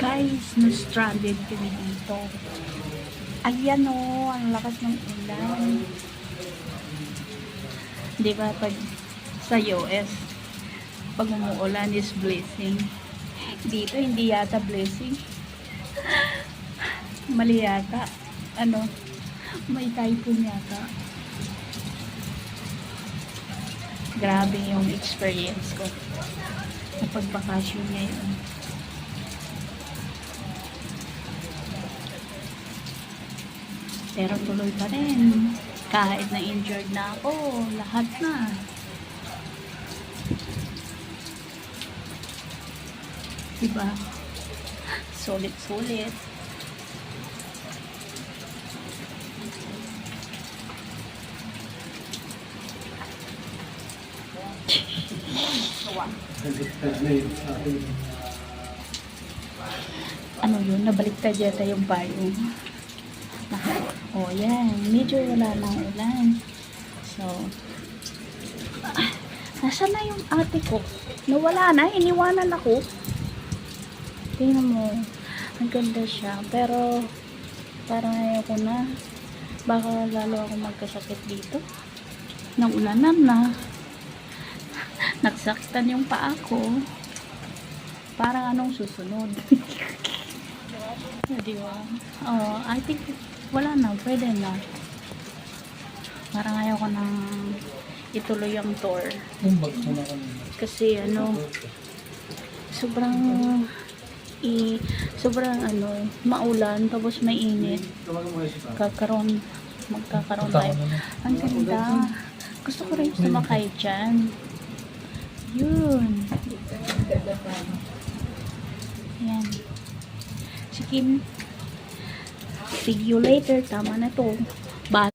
Guys, na-stranded kami dito. Ayan o, ang lakas ng ulan. Di ba pag sa US, pag umuulan is blessing. Dito hindi yata blessing. Mali yata. Ano, may typhoon yata. Grabe yung experience ko sa pagbakasyon ngayon. Pero tuloy pa rin. Kahit na injured na ako, lahat na. Diba? Sulit-sulit. Ano yun? Nabaliktad yata yung volume. Oh, yan. Medyo wala ng ulan. So, nasaan na yung ate ko? Nawala na. Iniwanan ako. Tingnan mo. Ang ganda siya. Pero, parang ayoko na. Baka lalo ako magkasakit dito. Nang ulanan na. Nagsaktan yung paa ko. Parang anong susunod. Diba? Oh, I think wala na, pwede na. Parang ayaw ko nang ituloy ang tour. Kasi ano, sobrang maulan, tapos may init. Magkakaroon tayo. Ang ganda. Gusto ko rin sumakay dyan. Yun. Yan. Sige. See you later. Tama na to. Bye.